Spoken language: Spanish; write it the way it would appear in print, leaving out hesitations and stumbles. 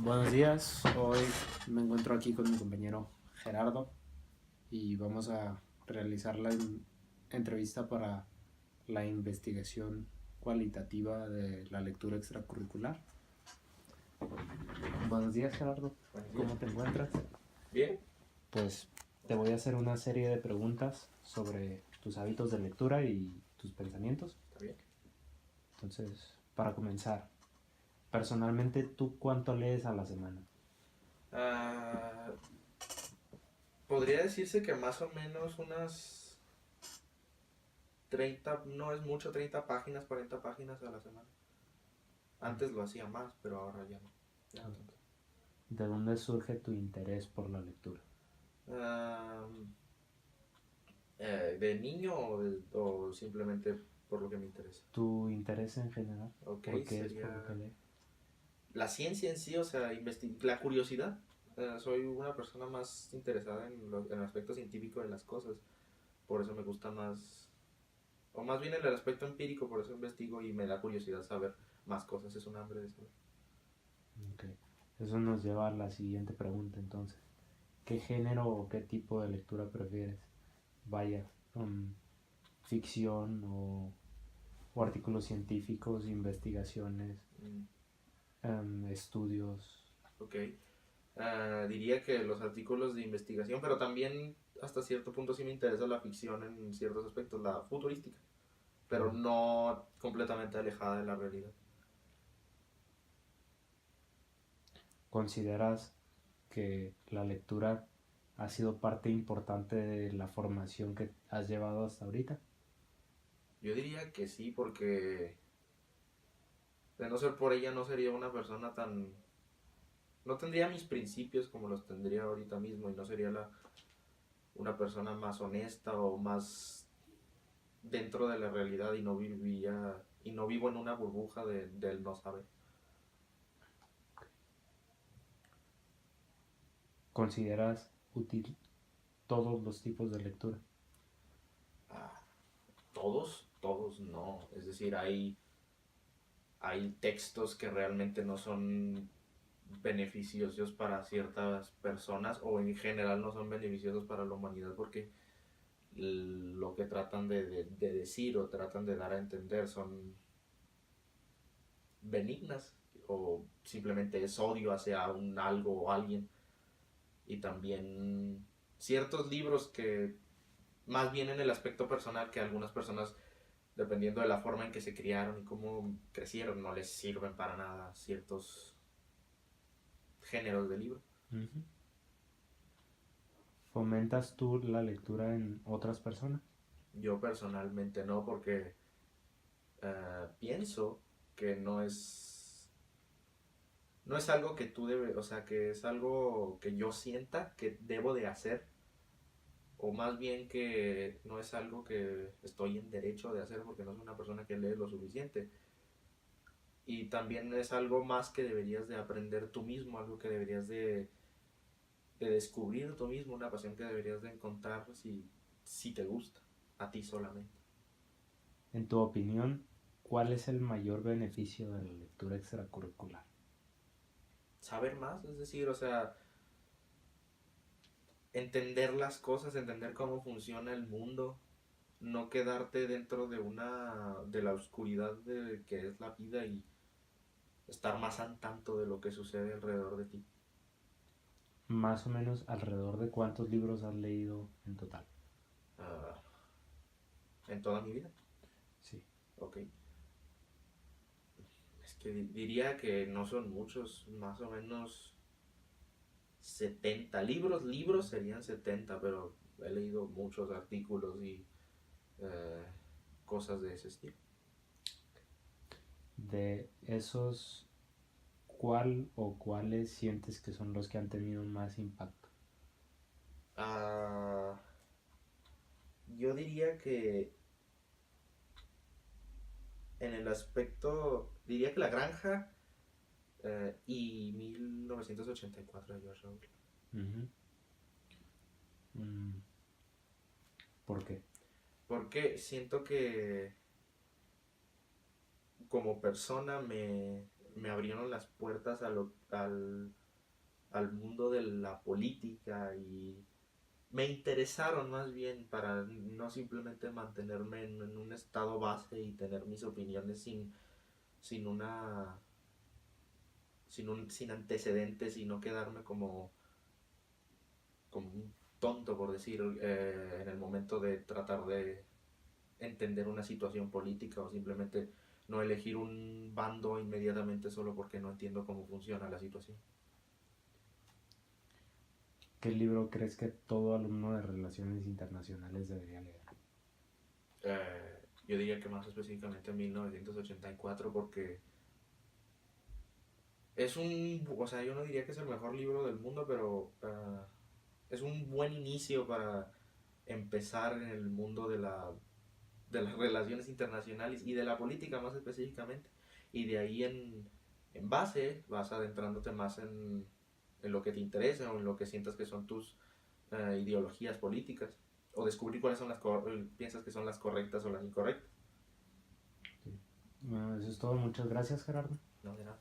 Buenos días, hoy me encuentro aquí con mi compañero Gerardo y vamos a realizar la entrevista para la investigación cualitativa de la lectura extracurricular. Buenos días, Gerardo, Buenos días. ¿cómo te encuentras? Bien. Pues te voy a hacer una serie de preguntas sobre tus hábitos de lectura y tus pensamientos. Está bien. Entonces, para comenzar, personalmente, ¿tú cuánto lees a la semana? Ah, podría decirse que más o menos unas 30, no es mucho, 30 páginas, 40 páginas a la semana. Antes lo hacía más, pero ahora ya no. Ya no tanto. ¿De dónde surge tu interés por la lectura? Ah, ¿De niño o simplemente por lo que me interesa? ¿Tu interés en general? Ok, ¿Por qué es por lo que sería lees? la ciencia en sí, o sea, la curiosidad. Soy una persona más interesada en el aspecto científico de las cosas. Por eso me gusta más, o más bien en el aspecto empírico, por eso investigo y me da curiosidad saber más cosas, es un hambre de saber. Okay. Eso nos lleva a la siguiente pregunta entonces. ¿Qué género o qué tipo de lectura prefieres? Vaya, ficción o artículos científicos, investigaciones, Mm, estudios. ok. Diría que los artículos de investigación, pero también hasta cierto punto sí me interesa la ficción en ciertos aspectos, la futurística, pero Mm. no completamente alejada de la realidad. ¿Consideras que la lectura ha sido parte importante de la formación que has llevado hasta ahorita? Yo diría que sí, porque de no ser por ella no sería una persona tan... No tendría mis principios como los tendría ahorita mismo y no sería una persona más honesta o más dentro de la realidad y no vivía y no vivo en una burbuja del no saber. ¿Consideras útil todos los tipos de lectura? Ah, todos no. Es decir, hay textos que realmente no son beneficiosos para ciertas personas o en general no son beneficiosos para la humanidad porque lo que tratan de decir o tratan de dar a entender son benignas o simplemente es odio hacia un algo o alguien. Y también ciertos libros que más bien en el aspecto personal que algunas personas, dependiendo de la forma en que se criaron y cómo crecieron, no les sirven para nada ciertos géneros de libro. Ujú. ¿Fomentas tú la lectura en otras personas? Yo personalmente no, porque pienso que no es algo que tú debes, o sea, que es algo que yo sienta que debo de hacer, o más bien que no es algo que estoy en derecho de hacer porque no soy una persona que lee lo suficiente. Y también es algo más que deberías de aprender tú mismo, algo que deberías de descubrir tú mismo, una pasión que deberías de encontrar si te gusta, a ti solamente. En tu opinión, ¿cuál es el mayor beneficio de la lectura extracurricular? Saber más, es decir, o sea, entender las cosas, entender cómo funciona el mundo, no quedarte dentro de la oscuridad de que es la vida y estar más al tanto de lo que sucede alrededor de ti. Más o menos alrededor de cuántos libros has leído en total. Ah, en toda mi vida, Sí. ok. Es que diría que no son muchos, más o menos 70 libros serían 70, pero he leído muchos artículos y eh, cosas de ese estilo. De esos, ¿cuál o cuáles sientes que son los que han tenido más impacto? Ah, yo diría que en el aspecto, diría que La Granja y 1984 de George Orwell. Ujú. Mm, ¿Por qué? Porque siento que como persona me abrieron las puertas al mundo de la política y me interesaron más bien para no simplemente mantenerme en un estado base y tener mis opiniones sin una sin antecedentes y no quedarme como un tonto, por decir, en el momento de tratar de entender una situación política o simplemente no elegir un bando inmediatamente solo porque no entiendo cómo funciona la situación. ¿Qué libro crees que todo alumno de relaciones internacionales debería leer? Yo diría que más específicamente 1984 porque o sea, yo no diría que es el mejor libro del mundo, pero es un buen inicio para empezar en el mundo de las relaciones internacionales y de la política más específicamente. Y de ahí en base vas adentrándote más en lo que te interesa o en lo que sientas que son tus ideologías políticas o descubrir cuáles son piensas que son las correctas o las incorrectas. Sí. Bueno, eso es todo. Muchas gracias, Gerardo. No, de nada.